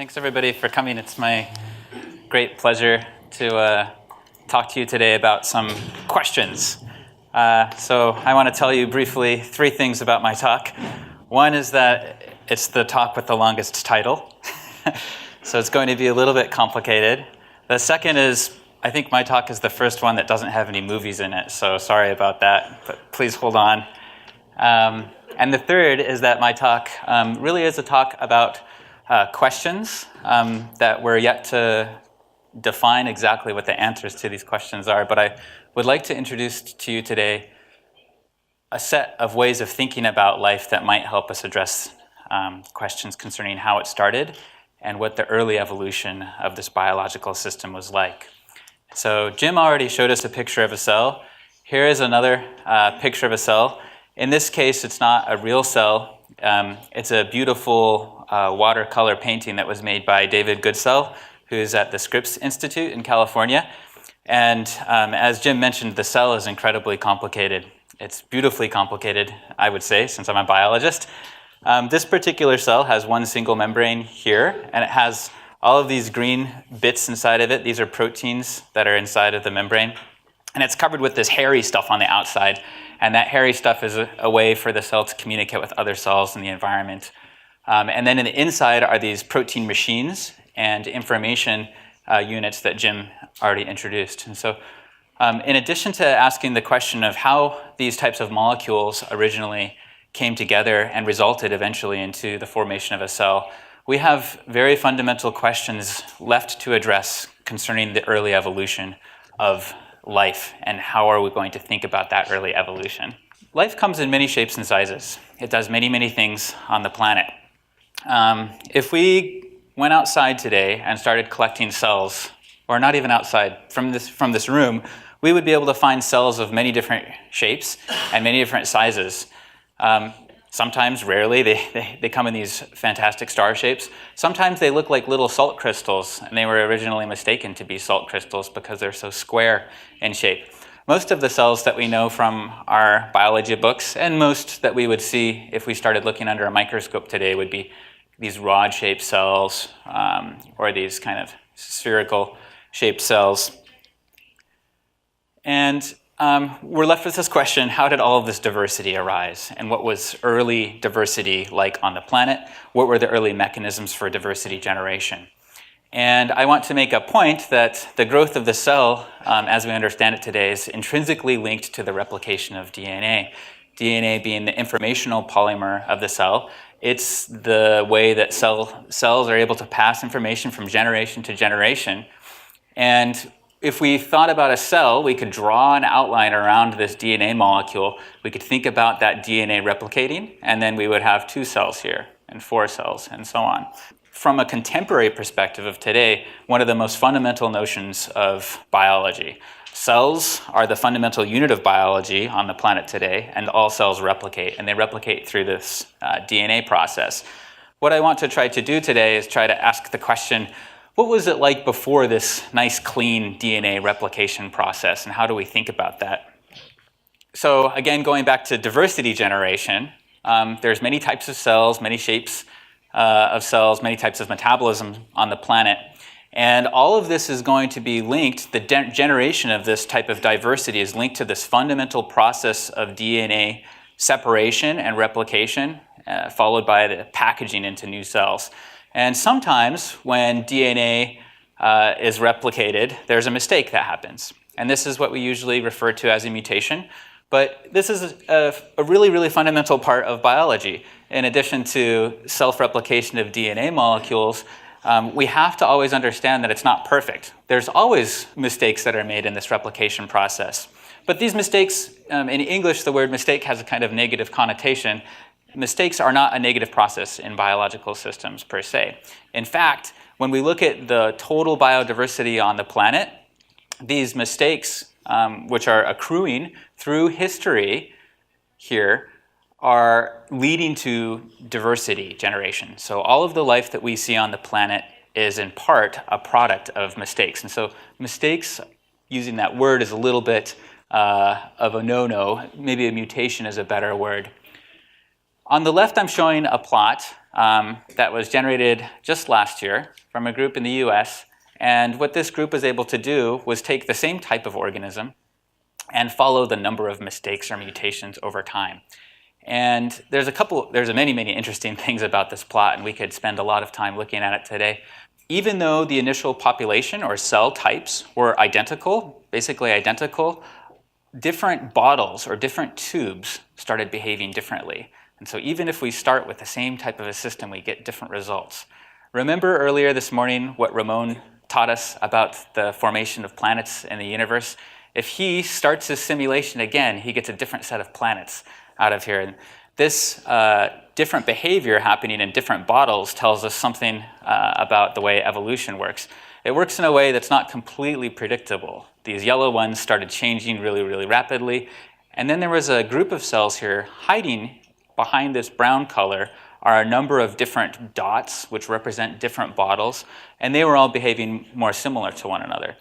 Thanks everybody for coming. It's my great pleasure to talk to you today about some questions. So I want to tell you briefly 3 things about my talk. One is that it's the talk with the longest title, so it's going to be a little bit complicated. The second is I think my talk is the first one that doesn't have any movies in it, so sorry about that, but please hold on. And the third is that my talk really is a talk about questions that we're yet to define exactly what the answers to these questions are, but I would like to introduce to you today a set of ways of thinking about life that might help us address questions concerning how it started and what the early evolution of this biological system was like. So Jim already showed us a picture of a cell. Here is another picture of a cell. In this case, it's not a real cell. It's a beautiful watercolor painting that was made by David Goodsell, who's at the Scripps Institute in California. And as Jim mentioned, the cell is incredibly complicated. It's beautifully complicated, I would say, since I'm a biologist. This particular cell has one single membrane here, and it has all of these green bits inside of it. These are proteins that are inside of the membrane. And it's covered with this hairy stuff on the outside. And that hairy stuff is a way for the cell to communicate with other cells in the environment. And then in the inside are these protein machines and information units that Jim already introduced. And so in addition to asking the question of how these types of molecules originally came together and resulted eventually into the formation of a cell, we have very fundamental questions left to address concerning the early evolution of life and how are we going to think about that early evolution. Life comes in many shapes and sizes. It does many, many things on the planet. If we went outside today and started collecting cells, or not even outside, from this room, we would be able to find cells of many different shapes and many different sizes. Sometimes, rarely, they come in these fantastic star shapes. Sometimes they look like little salt crystals, and they were originally mistaken to be salt crystals because they're so square in shape. Most of the cells that we know from our biology books, and most that we would see if we started looking under a microscope today, would be these rod-shaped cells, or these kind of spherical-shaped cells. And we're left with this question, how did all of this diversity arise? And what was early diversity like on the planet? What were the early mechanisms for diversity generation? And I want to make a point that the growth of the cell, as we understand it today, is intrinsically linked to the replication of DNA. DNA being the informational polymer of the cell. It's the way that cells are able to pass information from generation to generation. And if we thought about a cell, we could draw an outline around this DNA molecule. We could think about that DNA replicating, and then we would have 2 cells here, and 4 cells, and so on. From a contemporary perspective of today, one of the most fundamental notions of biology. Cells are the fundamental unit of biology on the planet today, and all cells replicate, and they replicate through this DNA process. What I want to try to do today is try to ask the question, what was it like before this nice, clean DNA replication process, and how do we think about that? So again, going back to diversity generation, there's many types of cells, many shapes of cells, many types of metabolism on the planet. And all of this is going to be linked, the generation of this type of diversity is linked to this fundamental process of DNA separation and replication, followed by the packaging into new cells. And sometimes when DNA is replicated, there's a mistake that happens. And this is what we usually refer to as a mutation. But this is a really, really fundamental part of biology. In addition to self-replication of DNA molecules, we have to always understand that it's not perfect. There's always mistakes that are made in this replication process. But these mistakes, in English, the word mistake has a kind of negative connotation. Mistakes are not a negative process in biological systems per se. In fact, when we look at the total biodiversity on the planet, these mistakes, which are accruing through history here, are leading to diversity generation. So all of the life that we see on the planet is in part a product of mistakes. And so mistakes, using that word is a little bit of a no-no. Maybe a mutation is a better word. On the left, I'm showing a plot that was generated just last year from a group in the US. And what this group was able to do was take the same type of organism and follow the number of mistakes or mutations over time. And there's many, many interesting things about this plot, and we could spend a lot of time looking at it today. Even though the initial population or cell types were identical, basically identical, different bottles or different tubes started behaving differently. And so even if we start with the same type of a system, we get different results. Remember earlier this morning what Ramon taught us about the formation of planets in the universe? If he starts his simulation again, he gets a different set of planets out of here. And this different behavior happening in different bottles tells us something about the way evolution works. It works in a way that's not completely predictable. These yellow ones started changing really, really rapidly. And then there was a group of cells here hiding behind this brown color are a number of different dots which represent different bottles, and they were all behaving more similar to one another.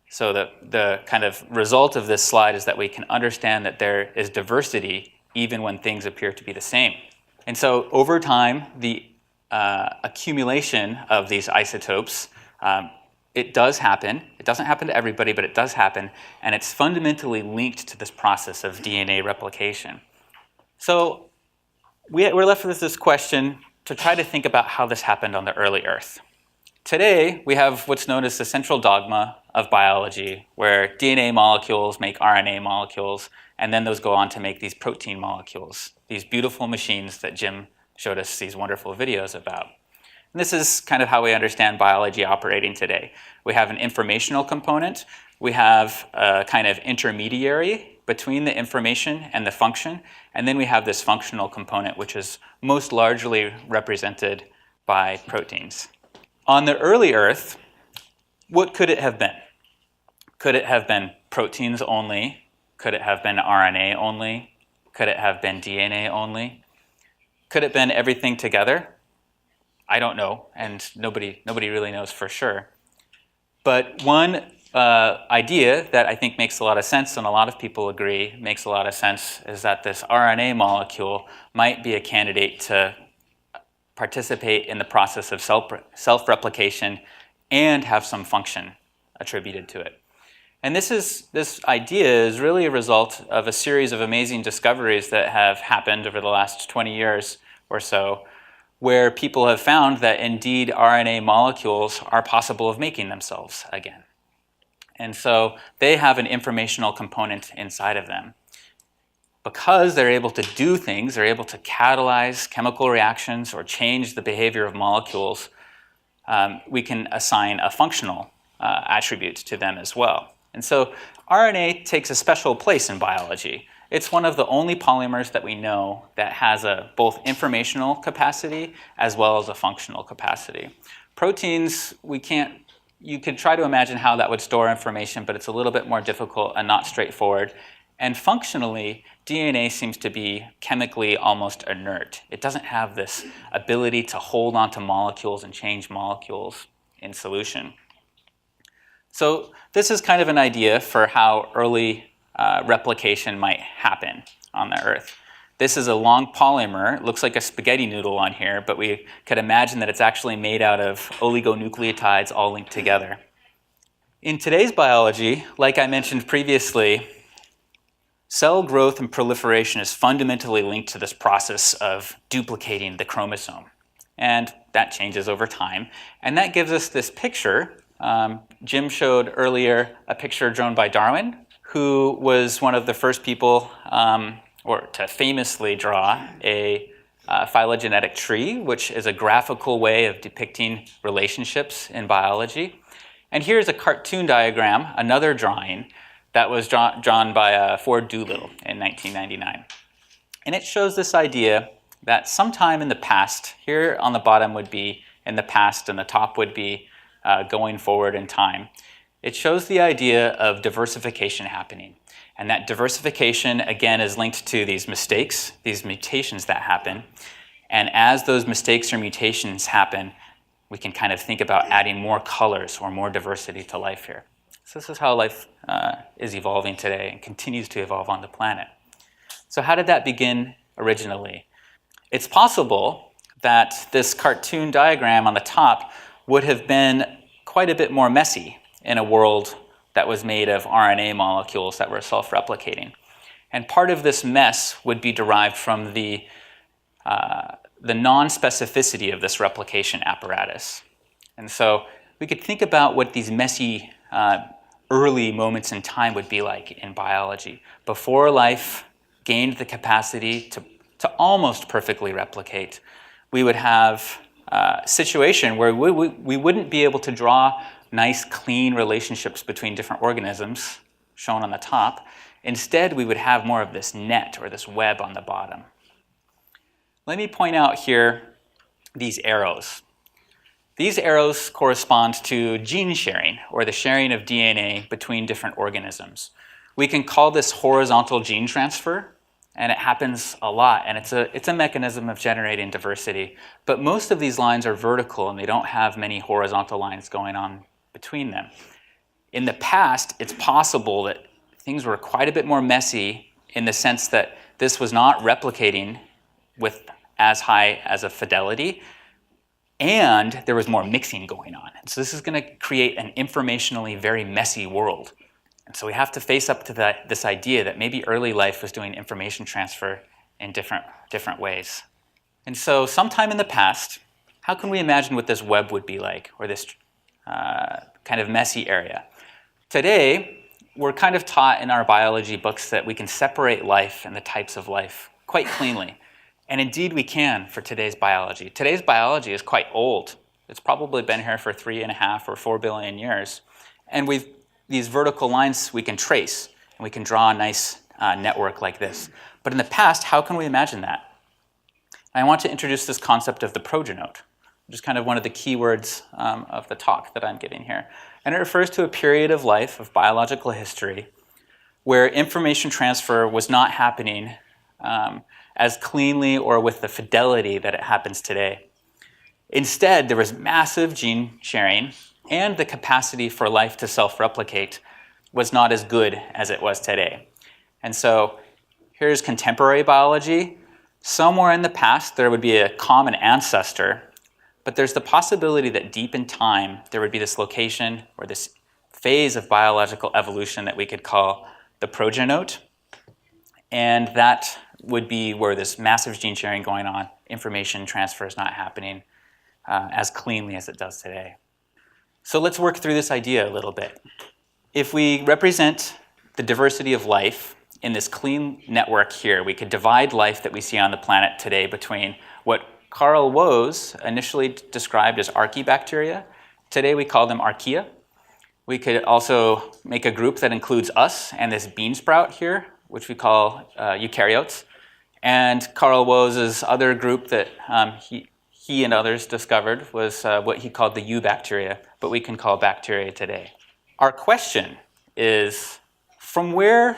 So the kind of result of this slide is that we can understand that there is diversity even when things appear to be the same. And so over time, the accumulation of these isotopes, it does happen. It doesn't happen to everybody, but it does happen, and it's fundamentally linked to this process of DNA replication. So we're left with this question to try to think about how this happened on the early Earth. Today, we have what's known as the central dogma of biology, where DNA molecules make RNA molecules, and then those go on to make these protein molecules, these beautiful machines that Jim showed us these wonderful videos about. And this is kind of how we understand biology operating today. We have an informational component. We have a kind of intermediary between the information and the function, and then we have this functional component, which is most largely represented by proteins. On the early Earth, what could it have been? Could it have been proteins only? Could it have been RNA only? Could it have been DNA only? Could it have been everything together? I don't know, and nobody really knows for sure. But one idea that I think makes a lot of sense, and a lot of people agree makes a lot of sense, is that this RNA molecule might be a candidate to participate in the process of self-replication and have some function attributed to it. And this idea is really a result of a series of amazing discoveries that have happened over the last 20 years or so, where people have found that indeed RNA molecules are possible of making themselves again. And so they have an informational component inside of them. Because they're able to do things, they're able to catalyze chemical reactions or change the behavior of molecules, we can assign a functional attribute to them as well. And so RNA takes a special place in biology. It's one of the only polymers that we know that has a both informational capacity as well as a functional capacity. Proteins, you could try to imagine how that would store information, but it's a little bit more difficult and not straightforward. And functionally, DNA seems to be chemically almost inert. It doesn't have this ability to hold onto molecules and change molecules in solution. So this is kind of an idea for how early replication might happen on the Earth. This is a long polymer. It looks like a spaghetti noodle on here, but we could imagine that it's actually made out of oligonucleotides all linked together. In today's biology, like I mentioned previously, cell growth and proliferation is fundamentally linked to this process of duplicating the chromosome. And that changes over time. And that gives us this picture. Jim showed earlier a picture drawn by Darwin, who was one of the first people to famously draw a phylogenetic tree, which is a graphical way of depicting relationships in biology. And here's a cartoon diagram, another drawing, that was drawn by Ford Doolittle in 1999. And it shows this idea that sometime in the past, here on the bottom would be in the past and the top would be going forward in time. It shows the idea of diversification happening. And that diversification, again, is linked to these mistakes, these mutations that happen. And as those mistakes or mutations happen, we can kind of think about adding more colors or more diversity to life here. So this is how life is evolving today and continues to evolve on the planet. So how did that begin originally? It's possible that this cartoon diagram on the top would have been quite a bit more messy in a world that was made of RNA molecules that were self-replicating. And part of this mess would be derived from the non-specificity of this replication apparatus. And so we could think about what these messy early moments in time would be like in biology, before life gained the capacity to almost perfectly replicate. We would have a situation where we wouldn't be able to draw nice, clean relationships between different organisms, shown on the top. Instead, we would have more of this net or this web on the bottom. Let me point out here these arrows. These arrows correspond to gene sharing, or the sharing of DNA between different organisms. We can call this horizontal gene transfer, and it happens a lot, and it's a mechanism of generating diversity. But most of these lines are vertical, and they don't have many horizontal lines going on between them. In the past, it's possible that things were quite a bit more messy in the sense that this was not replicating with as high as a fidelity, and there was more mixing going on. And so this is going to create an informationally very messy world. And so we have to face up to this idea that maybe early life was doing information transfer in different ways. And so sometime in the past, how can we imagine what this web would be like, or this kind of messy area? Today, we're kind of taught in our biology books that we can separate life and the types of life quite cleanly. And indeed we can for today's biology. Today's biology is quite old. It's probably been here for 3.5 or 4 billion years. And these vertical lines we can trace, and we can draw a nice network like this. But in the past, how can we imagine that? I want to introduce this concept of the progenote, which is kind of one of the key words of the talk that I'm giving here. And it refers to a period of life, of biological history, where information transfer was not happening as cleanly or with the fidelity that it happens today. Instead, there was massive gene sharing, and the capacity for life to self-replicate was not as good as it was today. And so here's contemporary biology. Somewhere in the past, there would be a common ancestor, but there's the possibility that deep in time, there would be this location or this phase of biological evolution that we could call the progenote. And that would be where this massive gene sharing going on, information transfer is not happening as cleanly as it does today. So let's work through this idea a little bit. If we represent the diversity of life in this clean network here, we could divide life that we see on the planet today between what Carl Woese initially described as archaebacteria. Today we call them archaea. We could also make a group that includes us and this bean sprout here, which we call eukaryotes. And Carl Woese's other group that he and others discovered was what he called the eubacteria, but we can call bacteria today. Our question is, from where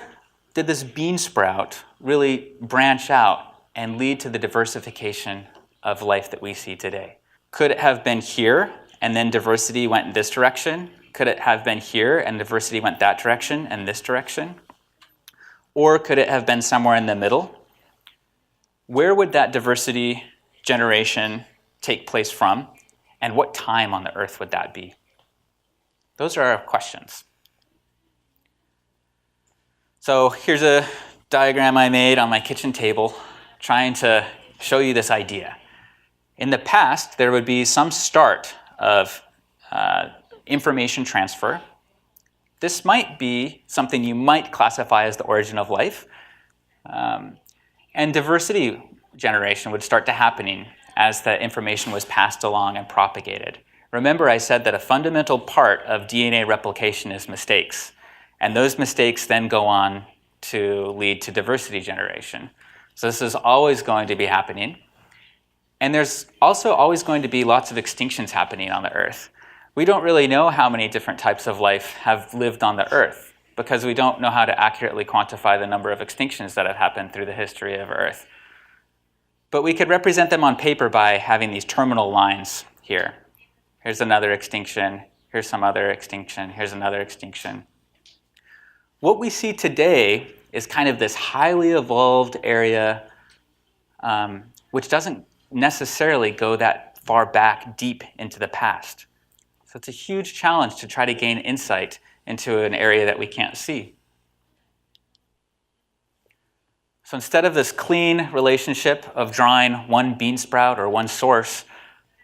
did this bean sprout really branch out and lead to the diversification of life that we see today? Could it have been here, and then diversity went in this direction? Could it have been here, and diversity went that direction and this direction? Or could it have been somewhere in the middle? Where would that diversity generation take place from, and what time on the Earth would that be? Those are our questions. So here's a diagram I made on my kitchen table trying to show you this idea. In the past, there would be some start of information transfer. This might be something you might classify as the origin of life. And diversity generation would start to happening as the information was passed along and propagated. Remember, I said that a fundamental part of DNA replication is mistakes. And those mistakes then go on to lead to diversity generation. So this is always going to be happening. And there's also always going to be lots of extinctions happening on the Earth. We don't really know how many different types of life have lived on the Earth because we don't know how to accurately quantify the number of extinctions that have happened through the history of Earth. But we could represent them on paper by having these terminal lines here. Here's another extinction, here's some other extinction, here's another extinction. What we see today is kind of this highly evolved area which doesn't necessarily go that far back deep into the past. So it's a huge challenge to try to gain insight into an area that we can't see. So instead of this clean relationship of drawing one bean sprout or one source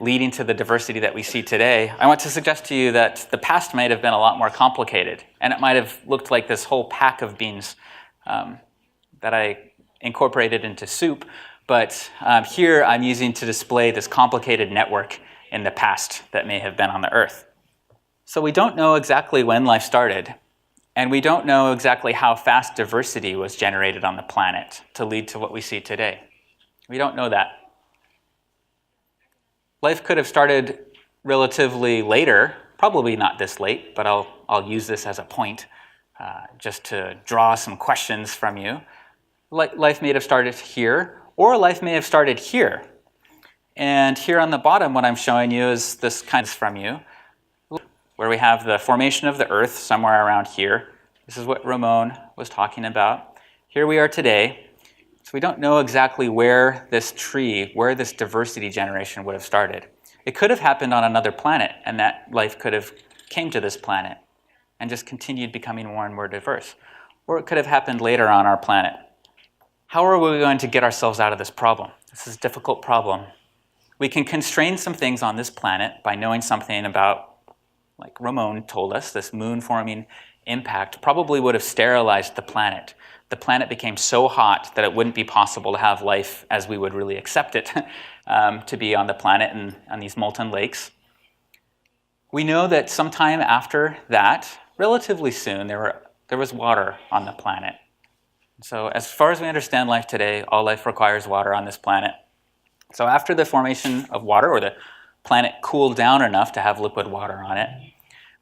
leading to the diversity that we see today, I want to suggest to you that the past might have been a lot more complicated, and it might have looked like this whole pack of beans that I incorporated into soup, but here I'm using to display this complicated network in the past that may have been on the Earth. So we don't know exactly when life started, and we don't know exactly how fast diversity was generated on the planet to lead to what we see today. We don't know that. Life could have started relatively later, probably not this late, but I'll use this as a point just to draw some questions from you. Life may have started here, or life may have started here. And here on the bottom, what I'm showing you is this kind of from you, where we have the formation of the Earth somewhere around here. This is what Ramon was talking about. Here we are today. So we don't know exactly where this tree, where this diversity generation would have started. It could have happened on another planet, and that life could have came to this planet and just continued becoming more and more diverse. Or it could have happened later on our planet. How are we going to get ourselves out of this problem? This is a difficult problem. We can constrain some things on this planet by knowing something about, like Ramon told us, this moon-forming impact probably would have sterilized the planet. The planet became so hot that it wouldn't be possible to have life as we would really accept it to be on the planet and on these molten lakes. We know that sometime after that, relatively soon, there was water on the planet. So as far as we understand life today, all life requires water on this planet. So after the formation of water, or the planet cooled down enough to have liquid water on it,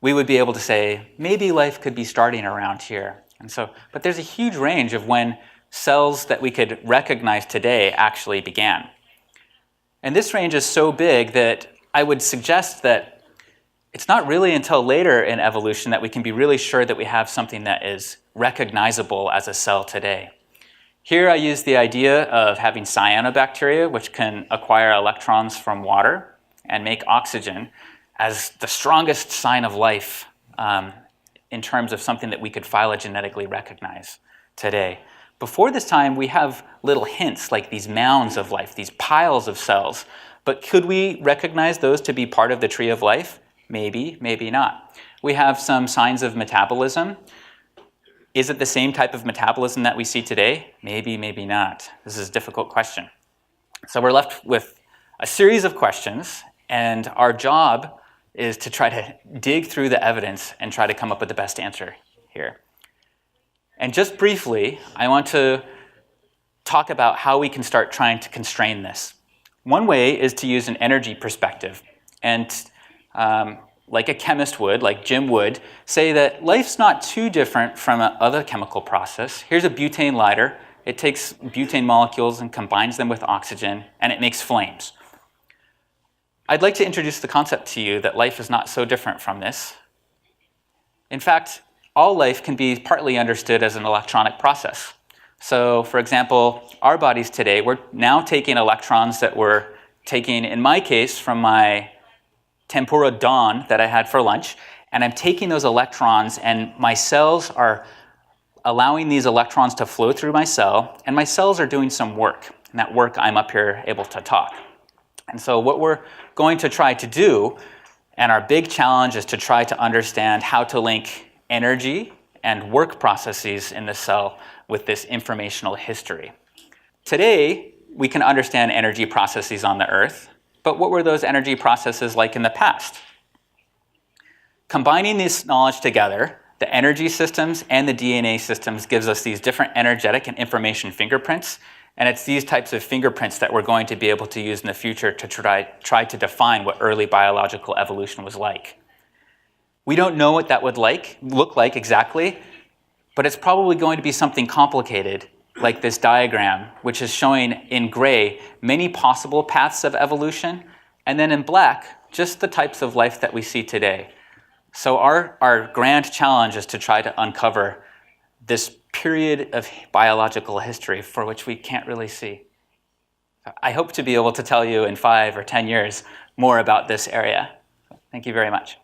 we would be able to say, maybe life could be starting around here. But there's a huge range of when cells that we could recognize today actually began. And this range is so big that I would suggest that it's not really until later in evolution that we can be really sure that we have something that is recognizable as a cell today. Here I use the idea of having cyanobacteria, which can acquire electrons from water and make oxygen, as the strongest sign of life in terms of something that we could phylogenetically recognize today. Before this time, we have little hints like these mounds of life, these piles of cells. But could we recognize those to be part of the tree of life? Maybe, maybe not. We have some signs of metabolism. Is it the same type of metabolism that we see today? Maybe, maybe not. This is a difficult question. So we're left with a series of questions, and our job is to try to dig through the evidence and try to come up with the best answer here. And just briefly, I want to talk about how we can start trying to constrain this. One way is to use an energy perspective. And like a chemist would, like Jim would, say that life's not too different from another chemical process. Here's a butane lighter. It takes butane molecules and combines them with oxygen, and it makes flames. I'd like to introduce the concept to you that life is not so different from this. In fact, all life can be partly understood as an electronic process. So, for example, our bodies today, we're now taking electrons that we're taking, in my case, from my tempura Dawn that I had for lunch, and I'm taking those electrons, and my cells are allowing these electrons to flow through my cell, and my cells are doing some work. And that work, I'm up here able to talk. And so what we're going to try to do, and our big challenge is to try to understand how to link energy and work processes in the cell with this informational history. Today, we can understand energy processes on the Earth, but what were those energy processes like in the past? Combining this knowledge together, the energy systems and the DNA systems gives us these different energetic and information fingerprints. And it's these types of fingerprints that we're going to be able to use in the future to try to define what early biological evolution was like. We don't know what that would look like exactly, but it's probably going to be something complicated, like this diagram, which is showing in gray many possible paths of evolution, and then in black, just the types of life that we see today. So our grand challenge is to try to uncover this period of biological history for which we can't really see. So I hope to be able to tell you in 5 or 10 years more about this area. Thank you very much.